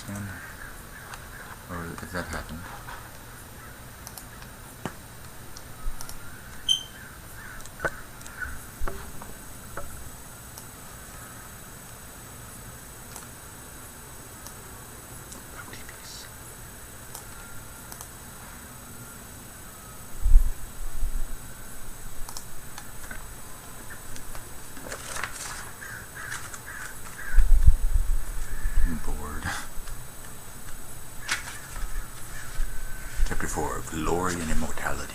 again? Or if that happened? Chapter 4, Glory and Immortality.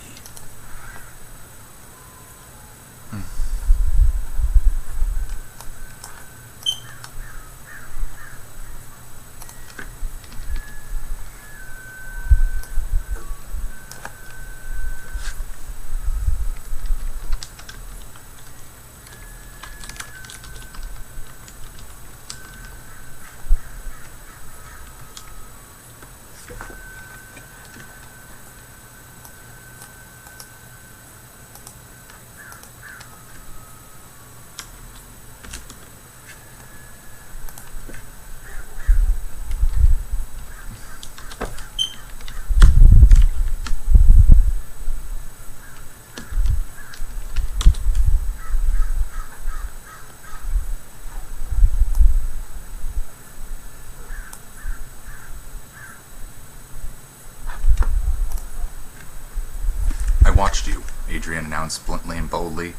I watched you, Adrian announced bluntly and boldly,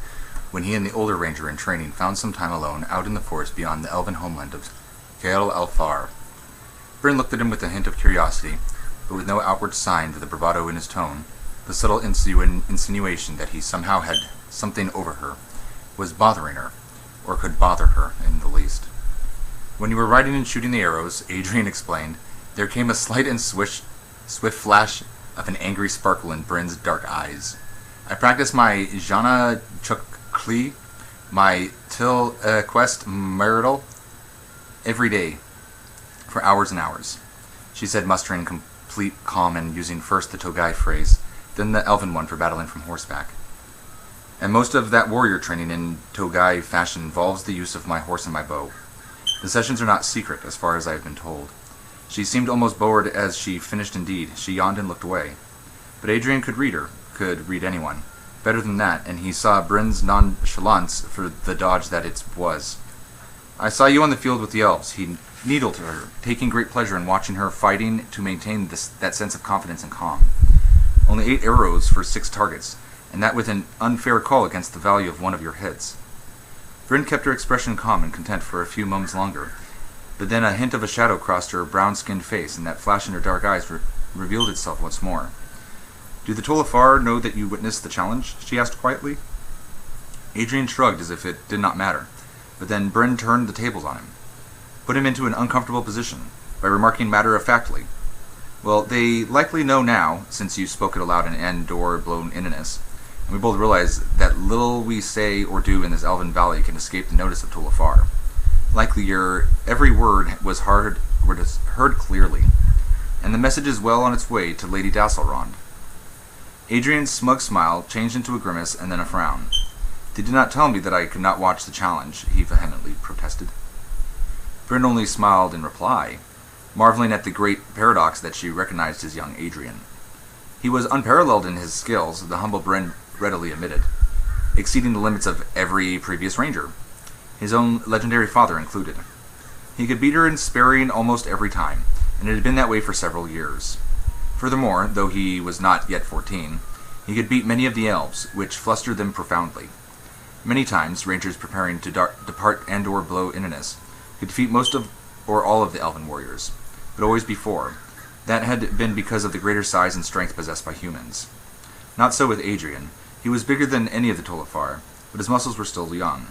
when he and the older ranger in training found some time alone out in the forest beyond the elven homeland of Kael Alfar. Bryn looked at him with a hint of curiosity, but with no outward sign of the bravado in his tone. The subtle insinuation that he somehow had something over her, was bothering her, or could bother her in the least. When you were riding and shooting the arrows, Adrian explained, there came a slight and swift flash of an angry sparkle in Bryn's dark eyes. I practiced my Jana Chukli, my Til Quest Myrtle, every day, for hours and hours, she said, mustering complete calm and using first the Togai phrase, then the elven one for battling from horseback. And most of that warrior training in Togai fashion involves the use of my horse and my bow. The sessions are not secret, as far as I have been told. She seemed almost bored as she finished indeed. She yawned and looked away. But Adrian could read her, could read anyone. Better than that, and he saw Bryn's nonchalance for the dodge that it was. I saw you on the field with the elves. He needled her, taking great pleasure in watching her fighting to maintain that sense of confidence and calm. Only 8 arrows for 6 targets, and that with an unfair call against the value of one of your heads. Bryn kept her expression calm and content for a few moments longer, but then a hint of a shadow crossed her brown-skinned face, and that flash in her dark eyes revealed itself once more. Do the Tolafar know that you witnessed the challenge? She asked quietly. Adrian shrugged as if it did not matter, but then Bryn turned the tables on him, put him into an uncomfortable position, by remarking matter-of-factly, well, they likely know now, since you spoke it aloud in Andor blown Inniness, and we both realize that little we say or do in this elven valley can escape the notice of Tolafar. Likely your every word was heard clearly, and the message is well on its way to Lady Dasselrond. Adrian's smug smile changed into a grimace and then a frown. They did not tell me that I could not watch the challenge, he vehemently protested. Bryn only smiled in reply, marveling at the great paradox that she recognized his young Adrian. He was unparalleled in his skills, the humble Bryn readily admitted, exceeding the limits of every previous ranger, his own legendary father included. He could beat her in sparring almost every time, and it had been that way for several years. Furthermore, though he was not yet 14, he could beat many of the elves, which flustered them profoundly. Many times, rangers preparing to depart Andor blow Inniness could defeat most of or all of the elven warriors, but always before. That had been because of the greater size and strength possessed by humans. Not so with Adrian. He was bigger than any of the Tolafar, but his muscles were still young.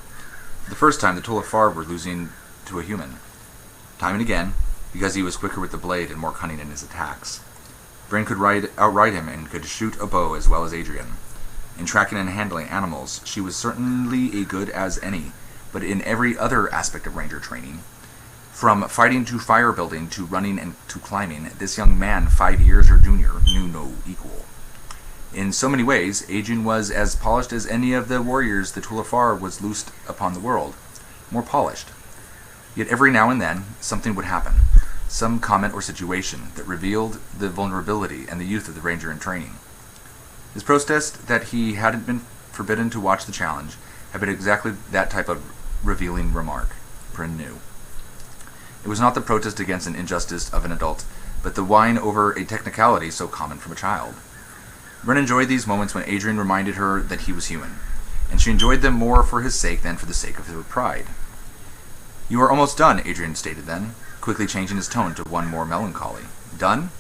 For the first time, the Tolafar were losing to a human. Time and again, because he was quicker with the blade and more cunning in his attacks. Bryn could outride him and could shoot a bow as well as Adrian. In tracking and handling animals, she was certainly as good as any, but in every other aspect of ranger training, from fighting to fire building to running and to climbing, this young man 5 years her junior knew no equal. In so many ways, Adrian was as polished as any of the warriors the Tolafar was loosed upon the world, more polished. Yet every now and then, something would happen. some comment or situation that revealed the vulnerability and the youth of the ranger in training. His protest that he hadn't been forbidden to watch the challenge had been exactly that type of revealing remark. Bryn knew. It was not the protest against an injustice of an adult, but the whine over a technicality so common from a child. Bryn enjoyed these moments when Adrian reminded her that he was human, and she enjoyed them more for his sake than for the sake of her pride. "You are almost done," Adrian stated then, quickly changing his tone to one more melancholy. "Done?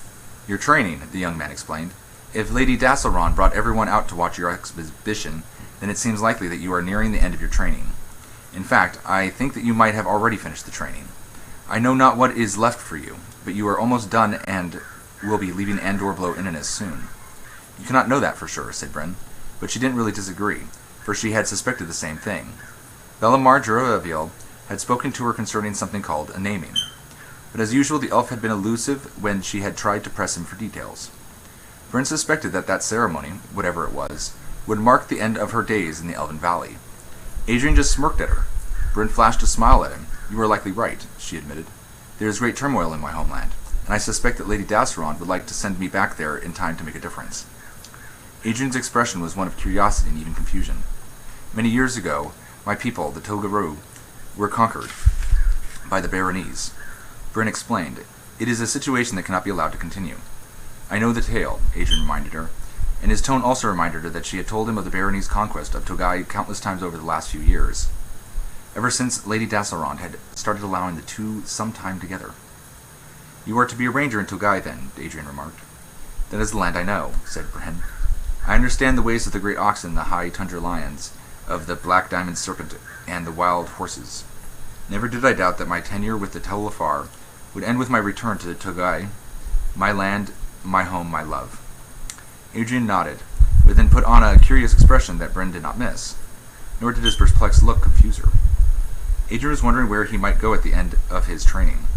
Your training," the young man explained. "If Lady Dasselron brought everyone out to watch your exhibition, then it seems likely that you are nearing the end of your training. In fact, I think that you might have already finished the training. I know not what is left for you, but you are almost done and will be leaving Andor Blo Innis soon." "You cannot know that for sure," said Bryn, but she didn't really disagree, for she had suspected the same thing. Bellamar Juraviel had spoken to her concerning something called a naming, but as usual the elf had been elusive when she had tried to press him for details. Bryn suspected that that ceremony, whatever it was, would mark the end of her days in the Elven Valley. Adrian just smirked at her. Bryn flashed a smile at him. "You are likely right," she admitted. "There is great turmoil in my homeland, and I suspect that Lady Dasselron would like to send me back there in time to make a difference." Adrian's expression was one of curiosity and even confusion. "Many years ago, my people, the Togaru, were conquered by the Baronese," Bryn explained. "It is a situation that cannot be allowed to continue." "I know the tale," Adrian reminded her, and his tone also reminded her that she had told him of the Baronese conquest of Togai countless times over the last few years, ever since Lady Dasselron had started allowing the two some time together. "You are to be a ranger in Togai, then," Adrian remarked. "That is the land I know," said Bryn. "I understand the ways of the great oxen, the high tundra lions, of the black diamond serpent, and the wild horses. Never did I doubt that my tenure with the Telafar would end with my return to Togai, my land, my home, my love." Adrian nodded, but then put on a curious expression that Bryn did not miss, nor did his perplexed look confuse her. Adrian was wondering where he might go at the end of his training.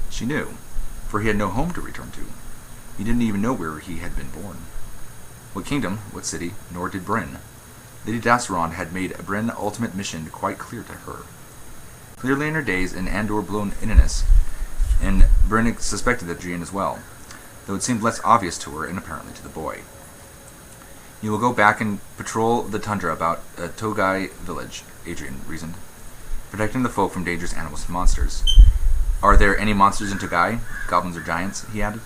She knew, for he had no home to return to. He didn't even know where he had been born. What kingdom, what city, nor did Bryn. Lady Dasselron had made a Bryn ultimate mission quite clear to her. Clearly in her days in Andor Blo Innis, and Bryn suspected that Adrian as well, though it seemed less obvious to her and apparently to the boy. "You will go back and patrol the tundra about Togai village," Adrian reasoned, "protecting the folk from dangerous animals and monsters. Are there any monsters in Togai, goblins or giants?" he added.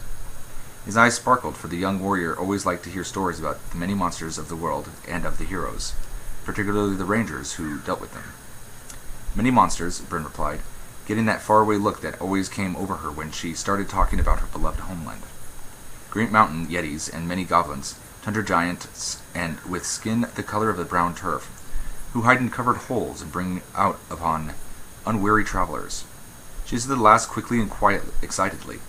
His eyes sparkled, for the young warrior always liked to hear stories about the many monsters of the world and of the heroes, particularly the rangers who dealt with them. "Many monsters," Bryn replied, getting that faraway look that always came over her when she started talking about her beloved homeland. "Great mountain yetis and many goblins, tundra giants, and with skin the color of the brown turf, who hide in covered holes and bring out upon unwary travelers." She said the last quickly and excitedly,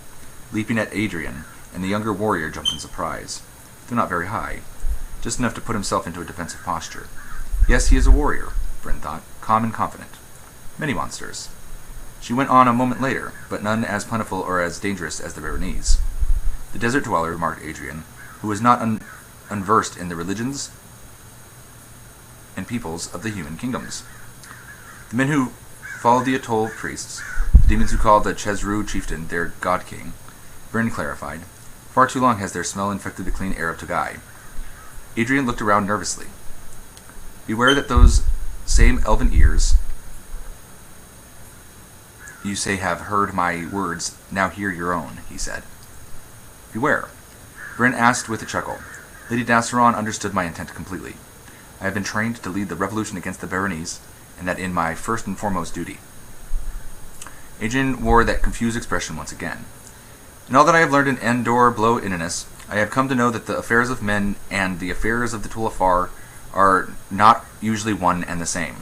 leaping at Adrian, and the younger warrior jumped in surprise, though not very high, just enough to put himself into a defensive posture. Yes, he is a warrior, Bryn thought, calm and confident. "Many monsters." She went on a moment later, but none as plentiful or as dangerous as the Baronese. "The desert dweller," remarked Adrian, who was not unversed in the religions and peoples of the human kingdoms. "The men who followed the Atoll priests, the demons who called the Chezru chieftain their god-king," Bryn clarified. "Far too long has their smell infected the clean air of Togai." Adrian looked around nervously. "Beware that those same elven ears you say have heard my words now hear your own," he said. "Beware?" Bryn asked with a chuckle. "Lady Dasselron understood my intent completely. I have been trained to lead the revolution against the Baronese, and that in my first and foremost duty." Adrian wore that confused expression once again. "In all that I have learned in Andor Blo Innis, I have come to know that the affairs of men and the affairs of the Tulafar are not usually one and the same,"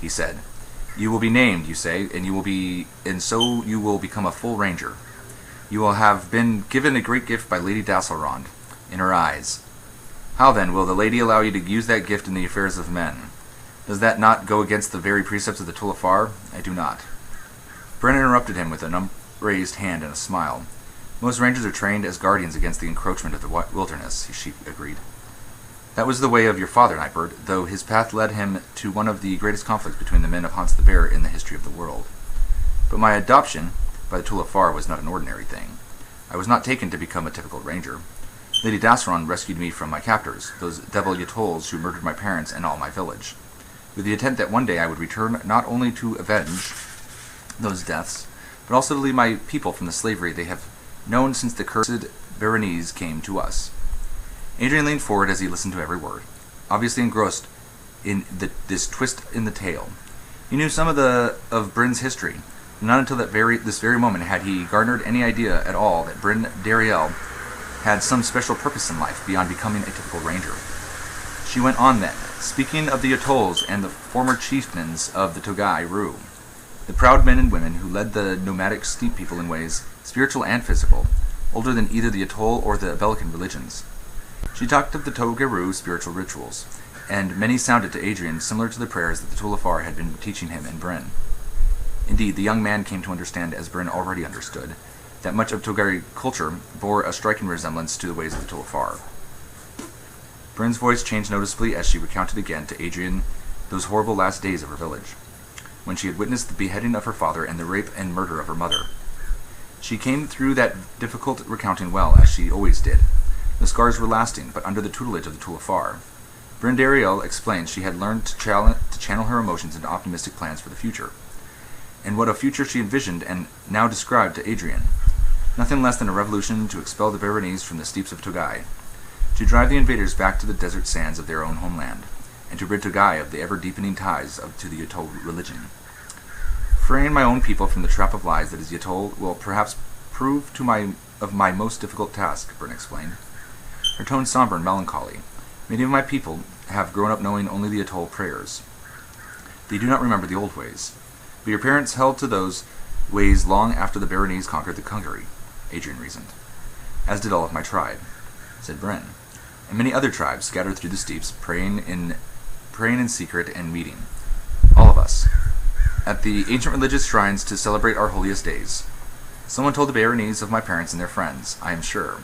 he said. "You will be named, you say, and so you will become a full ranger. You will have been given a great gift by Lady Dasselron, in her eyes. How then will the lady allow you to use that gift in the affairs of men? Does that not go against the very precepts of the Tulafar? I do not." Bryn interrupted him with an upraised hand and a smile. "Most rangers are trained as guardians against the encroachment of the wilderness," she agreed. "That was the way of your father, Nightbird, though his path led him to one of the greatest conflicts between the men of Hans the Bear in the history of the world. But my adoption, by the Tulafar was not an ordinary thing. I was not taken to become a typical ranger. Lady Dasseron rescued me from my captors, those devil Yatolls who murdered my parents and all my village, with the intent that one day I would return not only to avenge those deaths, but also to lead my people from the slavery they have known since the cursed Veronese came to us. Adrian leaned forward as he listened to every word, obviously engrossed in this twist in the tale. He knew some of Bryn's history, and not until this very moment had he garnered any idea at all that Bryn Dariel had some special purpose in life beyond becoming a typical ranger. She went on then, speaking of the Yatolls and the former chieftains of the Togai Roo, the proud men and women who led the nomadic steppe people in ways, spiritual and physical, older than either the Atoll or the Abelican religions. She talked of the Togai Roo spiritual rituals, and many sounded to Adrian similar to the prayers that the Tulafar had been teaching him in Bryn. Indeed, the young man came to understand, as Bryn already understood, that much of Togai culture bore a striking resemblance to the ways of the Tulafar. Bryn's voice changed noticeably as she recounted again to Adrian those horrible last days of her village, when she had witnessed the beheading of her father and the rape and murder of her mother. She came through that difficult recounting well, as she always did. The scars were lasting, but under the tutelage of the Tulafar. Bryn Dariel explained she had learned to channel her emotions into optimistic plans for the future, and what a future she envisioned and now described to Adrian. Nothing less than a revolution to expel the Veronese from the steppes of Togai, to drive the invaders back to the desert sands of their own homeland, and to rid Togai of the ever-deepening ties to the Yatol religion. Freeing my own people from the trap of lies that is Yatol will perhaps prove of my most difficult task, Bryn explained, her tone somber and melancholy. Many of my people have grown up knowing only the Yatol prayers. They do not remember the old ways, but your parents held to those ways long after the Veronese conquered the Kungari, Adrian reasoned. As did all of my tribe, said Bryn, and many other tribes scattered through the steppes, praying in secret and meeting, all of us, at the ancient religious shrines to celebrate our holiest days. Someone told the Veronese of my parents and their friends, I am sure.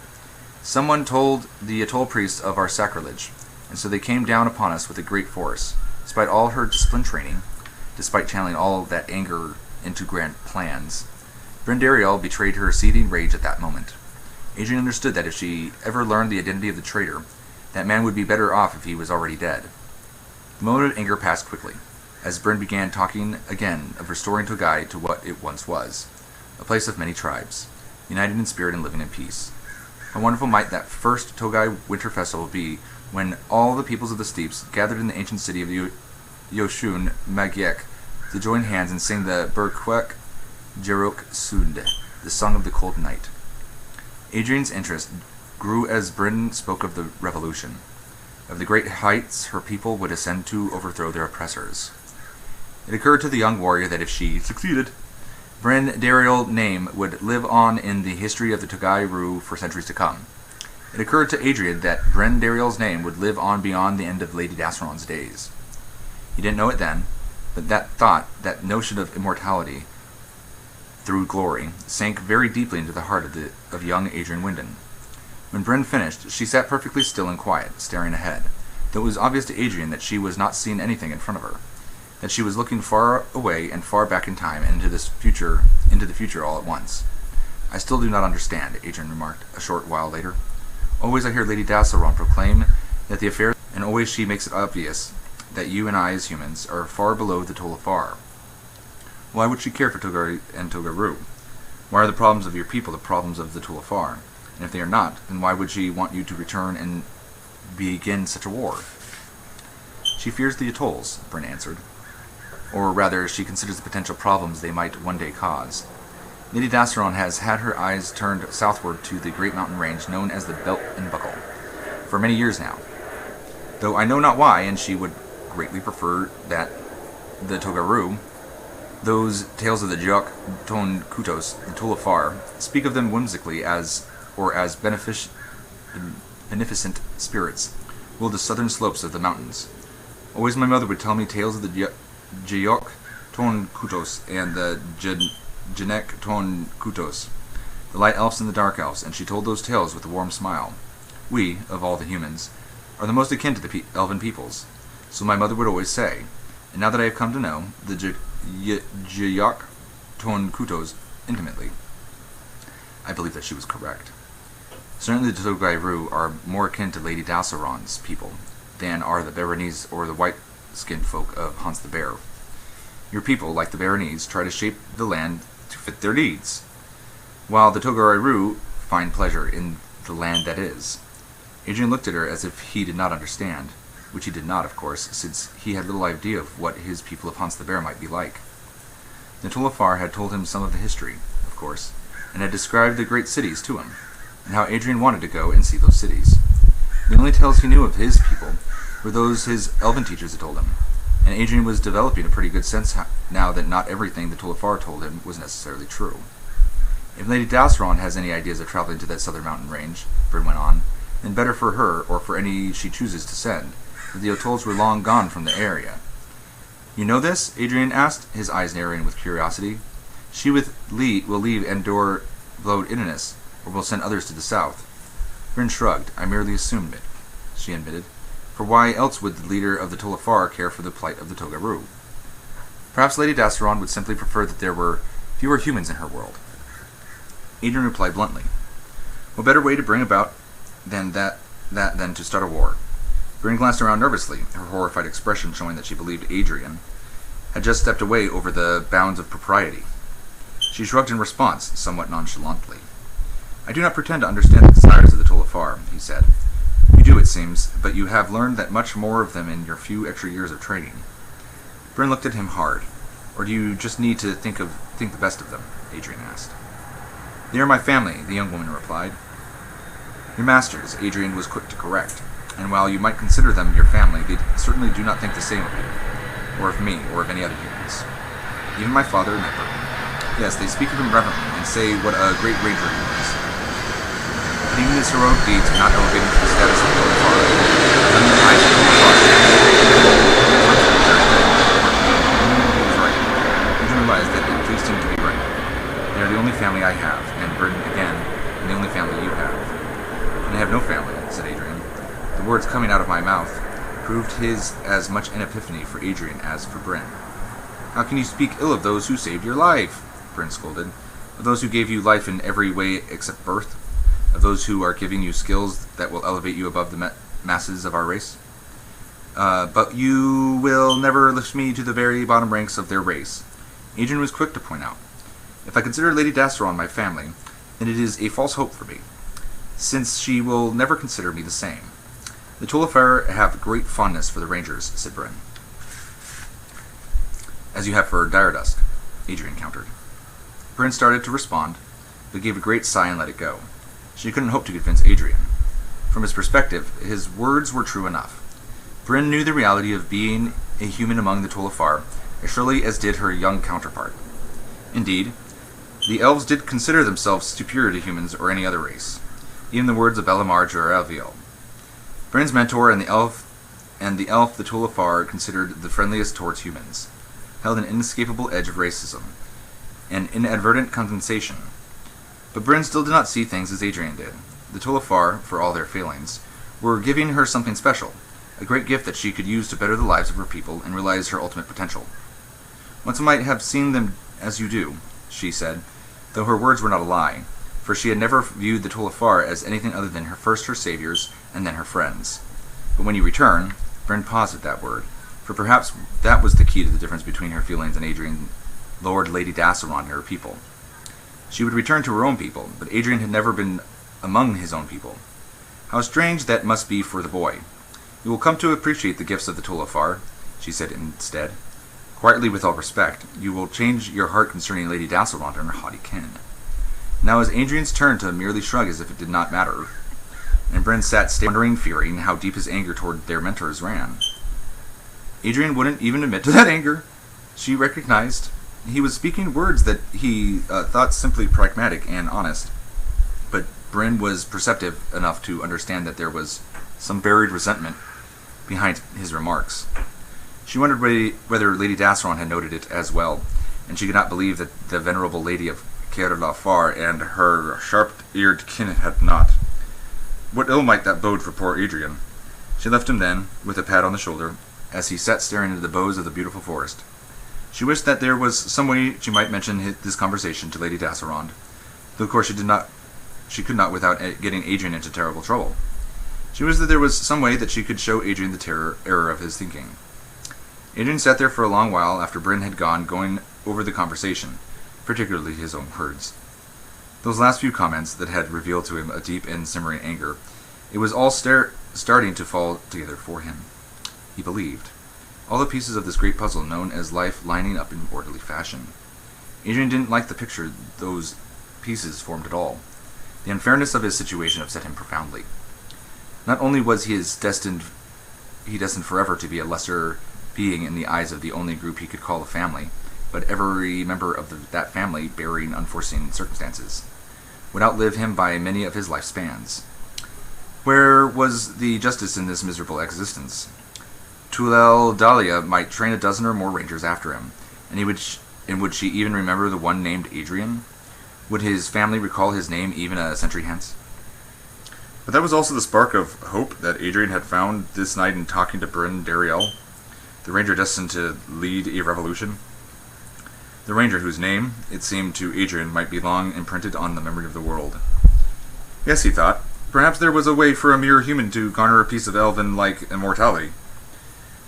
Someone told the Yatol priests of our sacrilege, and so they came down upon us with a great force, despite all her discipline training, despite channeling all that anger into grand plans. Bryn Dariel betrayed her seething rage at that moment. Adrian understood that if she ever learned the identity of the traitor, that man would be better off if he was already dead. The moment of anger passed quickly, as Bryn began talking again of restoring Togai to what it once was, a place of many tribes, united in spirit and living in peace. How wonderful might that first Togai winter festival be, when all the peoples of the steppes gathered in the ancient city of Yoshun Magiek to join hands and sing the Berkwek Jerok Sund, the song of the cold night. Adrian's interest grew as Bryn spoke of the revolution, of the great heights her people would ascend to overthrow their oppressors. It occurred to the young warrior that if she succeeded, Bryn Dariel's name would live on in the history of the Togai Roo for centuries to come. It occurred to Adrian that Bryn Dariel's name would live on beyond the end of Lady Dasseron's days. He didn't know it then, but that thought, that notion of immortality through glory, sank very deeply into the heart of young Adrian Wyndon. When Bryn finished, she sat perfectly still and quiet, staring ahead, though it was obvious to Adrian that she was not seeing anything in front of her, that she was looking far away and far back in time and into the future all at once. I still do not understand, Adrian remarked a short while later. Always I hear Lady Dasseron proclaim that the affair, and always she makes it obvious that you and I as humans are far below the Tulafar. Why would she care for Togai and Togai Roo? Why are the problems of your people the problems of the Tulafar? And if they are not, then why would she want you to return and begin such a war? She fears the Yatolls, Bryn answered. Or rather, she considers the potential problems they might one day cause. Lady Dasseron has had her eyes turned southward to the great mountain range known as the Belt and Buckle for many years now, though I know not why, and she would greatly prefer that the Togai Roo, those tales of the Jiok Ton Kutos, the Tulafar, speak of them whimsically as beneficent spirits, will the southern slopes of the mountains. Always my mother would tell me tales of the Jiok Ton Kutos and the Jenek Ton Kutos, the light elves and the dark elves, and she told those tales with a warm smile. We, of all the humans, are the most akin to the elven peoples, so my mother would always say, and now that I have come to know, the Jiok Ton Kutos intimately. I believe that she was correct. Certainly the Togairu are more akin to Lady Dassaron's people than are the Berenice or the white-skinned folk of Hans the Bear. Your people, like the Berenice, try to shape the land to fit their needs, while the Togairu find pleasure in the land that is. Adrian looked at her as if he did not understand, which he did not, of course, since he had little idea of what his people of Hans the Bear might be like. The Tullifar had told him some of the history, of course, and had described the great cities to him, and how Adrian wanted to go and see those cities. The only tales he knew of his people were those his elven teachers had told him, and Adrian was developing a pretty good sense now that not everything the Tullifar told him was necessarily true. If Lady Dassaron has any ideas of traveling to that southern mountain range, Bryn went on, then better for her, or for any she chooses to send, that the O'Tolls were long gone from the area. You know this? Adrian asked, his eyes narrowing with curiosity. She will leave Andor Blod Innis, or will send others to the south. Bryn shrugged. I merely assumed it, she admitted. For why else would the leader of the Tullifar care for the plight of the Togairu? Perhaps Lady Dassaron would simply prefer that there were fewer humans in her world. Adrian replied bluntly. What better way to bring about than to start a war? Bryn glanced around nervously, her horrified expression showing that she believed Adrian had just stepped away over the bounds of propriety. She shrugged in response, somewhat nonchalantly. I do not pretend to understand the desires of the Tullifar, he said. You do, it seems, but you have learned that much more of them in your few extra years of training. Bryn looked at him hard. Or do you just need to think the best of them? Adrian asked. They are my family, the young woman replied. Your masters, Adrian was quick to correct, and while you might consider them your family, they certainly do not think the same of you, or of me, or of any other humans. Even my father and Emperor. Yes, they speak of him reverently, and say what a great ranger he was. But even his heroic deeds are not elevated to the status of Tullifar. None in the eyes of Tullifar. He was right. Adrian realized that it pleased him to be right. They are the only family I have, and Bryn, again, the only family you have. And I have no family, said Adrian. The words coming out of my mouth proved his as much an epiphany for Adrian as for Bryn. How can you speak ill of those who saved your life? Bryn scolded. Of those who gave you life in every way except birth? Of those who are giving you skills that will elevate you above the masses of our race? But you will never lift me to the very bottom ranks of their race. Adrian was quick to point out. If I consider Lady Dassaron my family, then it is a false hope for me, since she will never consider me the same. The Tullifar have great fondness for the Rangers, said Bryn. As you have for Diredusk, Adrian countered. Bryn started to respond, but gave a great sigh and let it go. She couldn't hope to convince Adrian. From his perspective, his words were true enough. Bryn knew the reality of being a human among the Tullifar as surely as did her young counterpart. Indeed, the elves did consider themselves superior to humans or any other race, even the words of Belamar Jaraviel. Bryn's mentor and the elf the Tullifar considered the friendliest towards humans, held an inescapable edge of racism, an inadvertent condensation. But Bryn still did not see things as Adrian did. The Tullifar, for all their failings, were giving her something special, a great gift that she could use to better the lives of her people and realize her ultimate potential. Once I might have seen them as you do, she said, though her words were not a lie, for she had never viewed the Tullifar as anything other than her saviors and then her friends. But when you return, Bryn paused at that word, for perhaps that was the key to the difference between her feelings and Adrian, Lord Lady Dassaron and her people. She would return to her own people, but Adrian had never been among his own people. How strange that must be for the boy. You will come to appreciate the gifts of the Tullifar, she said instead. Quietly, with all respect, you will change your heart concerning Lady Dassaron and her haughty kin. Now it was Adrian's turn to merely shrug as if it did not matter, and Bryn sat wondering, fearing how deep his anger toward their mentors ran. Adrian wouldn't even admit to that anger. She recognized he was speaking words that he thought simply pragmatic and honest, but Bryn was perceptive enough to understand that there was some buried resentment behind his remarks. She wondered whether Lady Dassaron had noted it as well, and she could not believe that the venerable lady of Caer Lafar and her sharp-eared kin had not. What ill might that bode for poor Adrian? She left him then, with a pat on the shoulder, as he sat staring into the boughs of the beautiful forest. She wished that there was some way she might mention this conversation to Lady Dasserond, though of course she could not without getting Adrian into terrible trouble. She wished that there was some way that she could show Adrian the error of his thinking. Adrian sat there for a long while after Bryn had gone, going over the conversation, particularly his own words. Those last few comments that had revealed to him a deep and simmering anger, it was all starting to fall together for him. He believed. All the pieces of this great puzzle known as life lining up in orderly fashion. Adrian didn't like the picture those pieces formed at all. The unfairness of his situation upset him profoundly. Not only was he destined forever to be a lesser being in the eyes of the only group he could call a family, but every member of that family, bearing unforeseen circumstances, would outlive him by many of his life spans. Where was the justice in this miserable existence? Tulel Dahlia might train a dozen or more rangers after him, and would she even remember the one named Adrian? Would his family recall his name even a century hence? But that was also the spark of hope that Adrian had found this night in talking to Bryn Dariel, the ranger destined to lead a revolution. The ranger whose name, it seemed to Adrian, might be long imprinted on the memory of the world. Yes, he thought, perhaps there was a way for a mere human to garner a piece of elven-like immortality.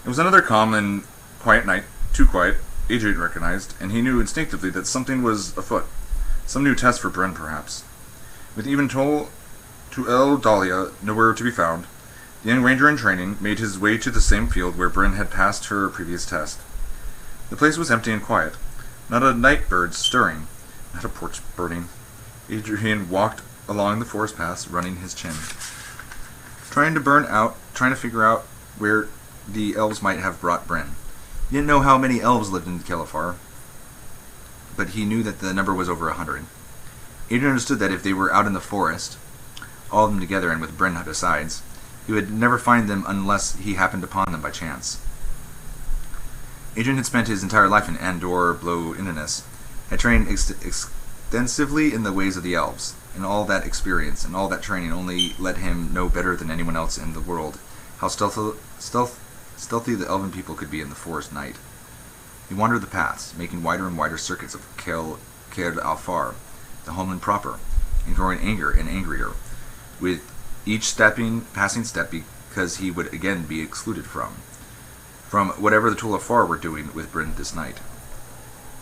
It was another calm and quiet night, too quiet, Adrian recognized, and he knew instinctively that something was afoot. Some new test for Bryn, perhaps. With even Tulel Dahlia nowhere to be found, the young ranger in training made his way to the same field where Bryn had passed her previous test. The place was empty and quiet. Not a night bird stirring, not a porch burning. Adrian walked along the forest paths, running his chin, trying to figure out where the elves might have brought Bryn. He didn't know how many elves lived in Kelifar, but he knew that the number was over 100. Adrian understood that if they were out in the forest, all of them together and with Bryn besides, he would never find them unless he happened upon them by chance. Adrian had spent his entire life in Andor Blo Innis, had trained extensively in the ways of the elves, and all that experience and all that training only let him know better than anyone else in the world how stealthy the elven people could be in the forest night. He wandered the paths, making wider and wider circuits of Caer Alfar, the homeland proper, and growing angrier, with each passing step, because he would again be excluded from whatever the Tulafar were doing with Bryn this night.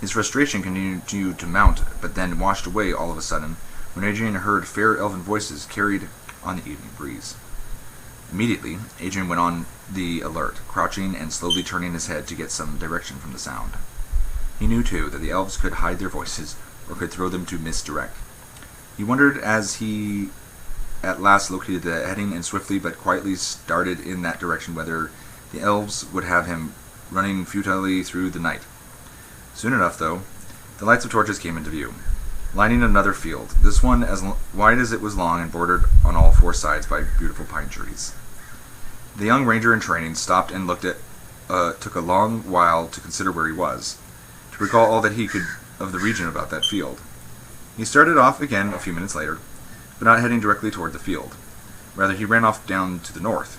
His frustration continued to mount, but then washed away all of a sudden when Adrian heard fair elven voices carried on the evening breeze. Immediately, Adrian went on the alert, crouching and slowly turning his head to get some direction from the sound. He knew, too, that the elves could hide their voices or could throw them to misdirect. He wondered as he at last located the heading and swiftly but quietly started in that direction whether the elves would have him running futilely through the night. Soon enough, though, the lights of torches came into view, lining another field, this one as wide as it was long and bordered on all four sides by beautiful pine trees. The young ranger in training stopped and took a long while to consider where he was, to recall all that he could of the region about that field. He started off again a few minutes later, but not heading directly toward the field. Rather, he ran off down to the north,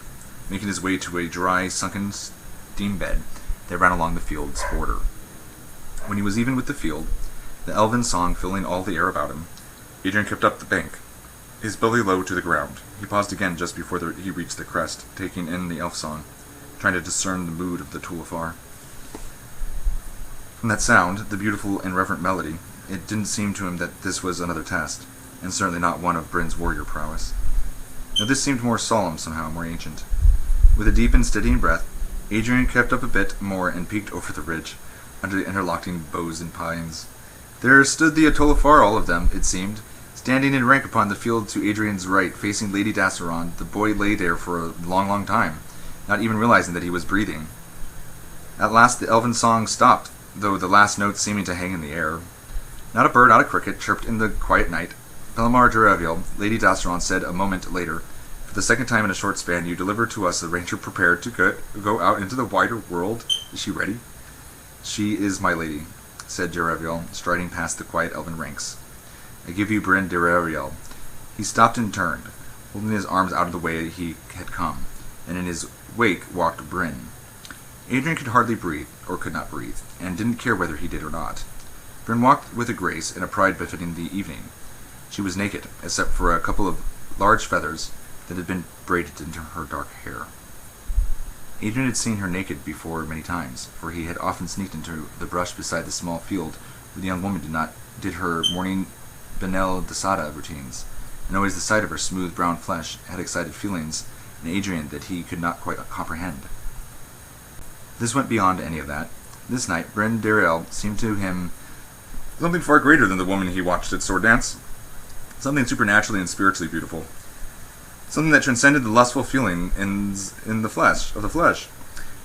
making his way to a dry, sunken steam bed that ran along the field's border. When he was even with the field, the elven song filling all the air about him, Adrian kept up the bank, his belly low to the ground. He paused again just before he reached the crest, taking in the elf song, trying to discern the mood of the Tulafar. From that sound, the beautiful and reverent melody, it didn't seem to him that this was another test, and certainly not one of Bryn's warrior prowess. Now this seemed more solemn somehow, more ancient. With a deep and steadying breath, Adrian kept up a bit more and peeked over the ridge, under the interlocking boughs and pines. There stood the Tulafar, all of them, it seemed, standing in rank upon the field to Adrian's right, facing Lady Dasserond. The boy lay there for a long, long time, not even realizing that he was breathing. At last the elven song stopped, though the last notes seeming to hang in the air. Not a bird, not a cricket, chirped in the quiet night. Pelamar Duraviel, Lady Dasserond said a moment later, for the second time in a short span, you deliver to us a ranger prepared to go out into the wider world. Is she ready? She is, my lady, said Duraviel, striding past the quiet elven ranks. I give you Bryn Duraviel. He stopped and turned, holding his arms out of the way he had come, and in his wake walked Bryn. Adrian could hardly breathe, or could not breathe, and didn't care whether he did or not. Bryn walked with a grace and a pride befitting the evening. She was naked, except for a couple of large feathers that had been braided into her dark hair. Adrian had seen her naked before many times, for he had often sneaked into the brush beside the small field where the young woman did her morning Benel Dasada routines, and always the sight of her smooth brown flesh had excited feelings in Adrian that he could not quite comprehend. This went beyond any of that. This night, Bryn Dariel seemed to him something far greater than the woman he watched at sword dance, something supernaturally and spiritually beautiful, something that transcended the lustful feeling in the flesh.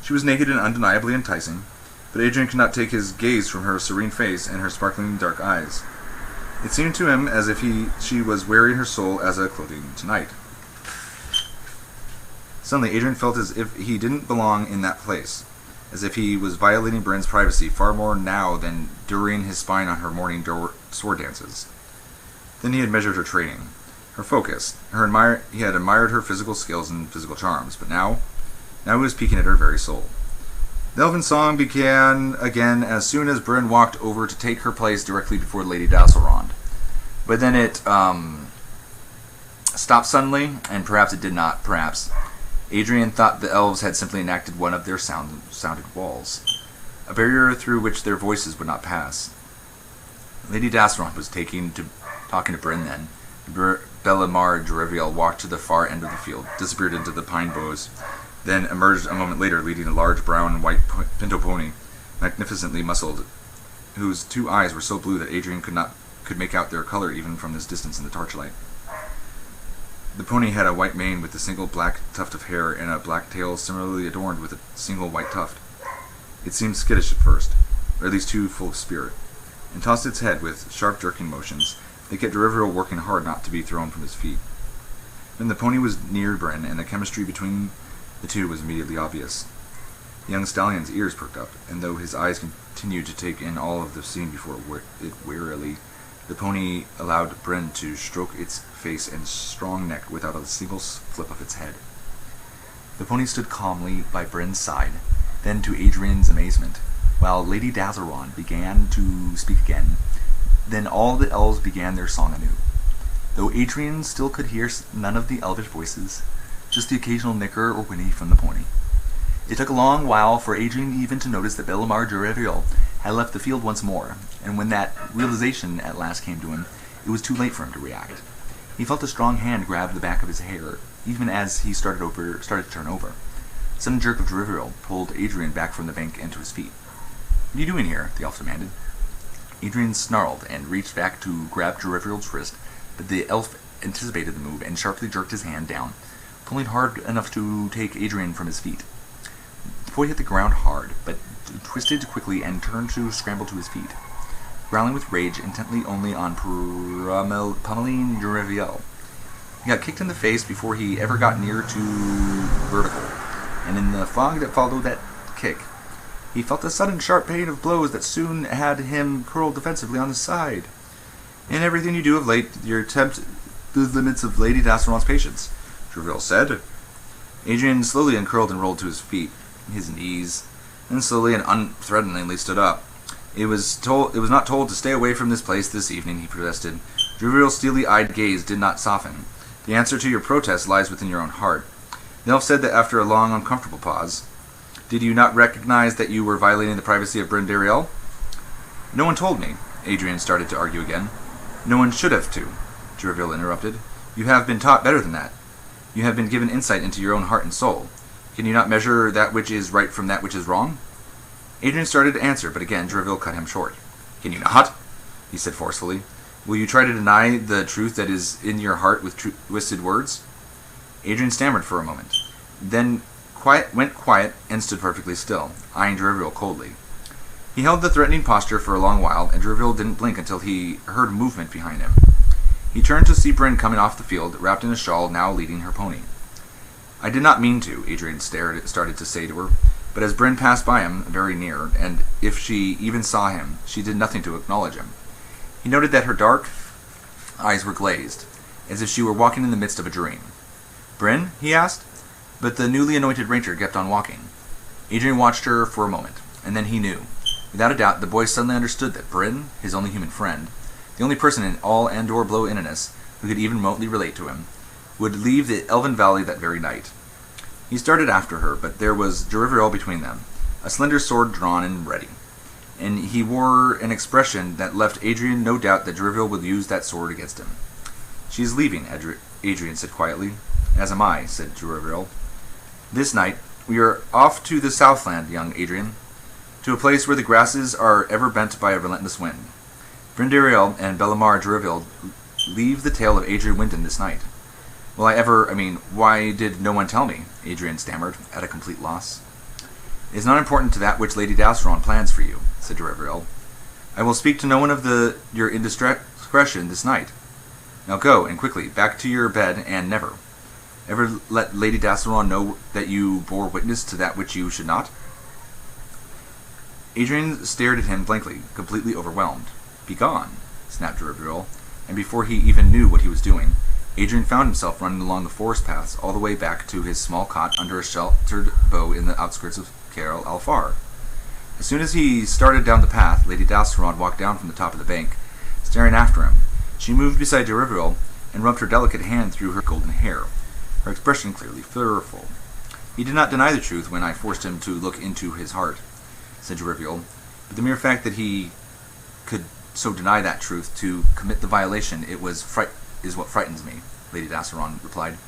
She was naked and undeniably enticing, but Adrian could not take his gaze from her serene face and her sparkling dark eyes. It seemed to him as if she was wearing her soul as a clothing tonight. Suddenly, Adrian felt as if he didn't belong in that place, as if he was violating Bryn's privacy far more now than during his spying on her morning sword dances. Then he had measured her training, her focus. He had admired her physical skills and physical charms, but now he was peeking at her very soul. The elfin song began again as soon as Bryn walked over to take her place directly before Lady Dasselrond. But then it stopped suddenly, and perhaps it did not. Perhaps Adrian thought the elves had simply enacted one of their sounded walls, a barrier through which their voices would not pass. Lady Dasselrond was talking to Bryn then. Bellamar Jeriviel walked to the far end of the field, disappeared into the pine boughs, then emerged a moment later leading a large brown and white pinto pony, magnificently muscled, whose two eyes were so blue that Adrian could make out their color even from this distance in the torchlight. The pony had a white mane with a single black tuft of hair and a black tail similarly adorned with a single white tuft. It seemed skittish at first, or at least too full of spirit, and tossed its head with sharp jerking motions that kept Jeriviel working hard not to be thrown from his feet. Then the pony was near Bryn, and the chemistry between the two was immediately obvious. The young stallion's ears perked up, and though his eyes continued to take in all of the scene before it wearily, the pony allowed Bryn to stroke its face and strong neck without a single flip of its head. The pony stood calmly by Bryn's side, then to Adrian's amazement, while Lady Dasselrond began to speak again, then all the elves began their song anew. Though Adrian still could hear none of the elvish voices, just the occasional nicker or whinny from the pony. It took a long while for Adrian even to notice that Bellamar Jeriviel had left the field once more, and when that realization at last came to him, it was too late for him to react. He felt a strong hand grab the back of his hair, even as he started to turn over. A sudden jerk of Jeriviel pulled Adrian back from the bank and to his feet. "What are you doing here?" the elf demanded. Adrian snarled and reached back to grab Jeriviel's wrist, but the elf anticipated the move and sharply jerked his hand down, pulling hard enough to take Adrian from his feet. The boy hit the ground hard, but twisted quickly and turned to scramble to his feet, growling with rage intently only on pummeling Jeriviel. He got kicked in the face before he ever got near to vertical, and in the fog that followed that kick, he felt a sudden sharp pain of blows that soon had him curled defensively on his side. "In everything you do of late, you tempt the limits of Lady Dasselrond's patience," Jeriviel said. Adrian slowly uncurled and rolled to his feet, his knees, and slowly and unthreateningly stood up. It was not told to stay away from this place this evening, he protested. Jeriviel's steely-eyed gaze did not soften. "The answer to your protest lies within your own heart." The elf said that after a long, uncomfortable pause. "Did you not recognize that you were violating the privacy of Bryn Dariel?" "No one told me," Adrian started to argue again. "No one should have to," Jeriviel interrupted. "You have been taught better than that. You have been given insight into your own heart and soul. Can you not measure that which is right from that which is wrong?" Adrian started to answer, but again Jeriviel cut him short. "Can you not?" he said forcefully. "Will you try to deny the truth that is in your heart with twisted words?" Adrian stammered for a moment, then went quiet and stood perfectly still, eyeing Jeriviel coldly. He held the threatening posture for a long while, and Jeriviel didn't blink until he heard movement behind him. He turned to see Bryn coming off the field, wrapped in a shawl, now leading her pony. "I did not mean to," Adrian started to say to her, but as Bryn passed by him, very near, and if she even saw him, she did nothing to acknowledge him. He noted that her dark eyes were glazed, as if she were walking in the midst of a dream. "Bryn?" he asked, but the newly anointed ranger kept on walking. Adrian watched her for a moment, and then he knew. Without a doubt, the boy suddenly understood that Bryn, his only human friend, the only person in all Andor Blow Inniness who could even remotely relate to him, would leave the Elven Valley that very night. He started after her, but there was Jeriveril between them, a slender sword drawn and ready, and he wore an expression that left Adrian no doubt that Jeriveril would use that sword against him. "She is leaving," Adrian said quietly. "As am I," said Jeriveril. "This night, we are off to the Southland, young Adrian, to a place where the grasses are ever bent by a relentless wind. Brindariel and Bellamar Jeriveril leave the tale of Adrian Wyndon this night." Why did no one tell me?" Adrian stammered, at a complete loss. "It is not important to that which Lady Dasseron plans for you," said Jeriveril. "I will speak to no one of your indiscretion this night. Now go, and quickly, back to your bed, and never. Ever let Lady Dasseron know that you bore witness to that which you should not?" Adrian stared at him blankly, completely overwhelmed. "Begone," snapped Jeriveril, and before he even knew what he was doing, Adrian found himself running along the forest paths all the way back to his small cot under a sheltered bough in the outskirts of Caer Alfar. As soon as he started down the path, Lady Dasseron walked down from the top of the bank, staring after him. She moved beside Jeriveril and rubbed her delicate hand through her golden hair, her expression clearly fearful. "He did not deny the truth when I forced him to look into his heart," said Jeriveril, "but the mere fact that he could so deny that truth to commit the violation is what frightens me," Lady Dasseron replied.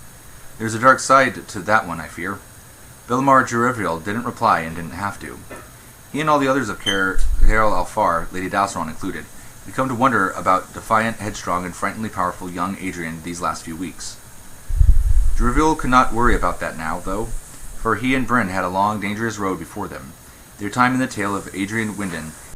"There's a dark side to that one, I fear." Bellamar Jeriveril didn't reply and didn't have to. He and all the others of Caer Alfar, Lady Dasseron included, had come to wonder about defiant, headstrong, and frighteningly powerful young Adrian these last few weeks. Jeriveril could not worry about that now, though, for he and Bryn had a long, dangerous road before them. Their time in the tale of Adrian Wyndon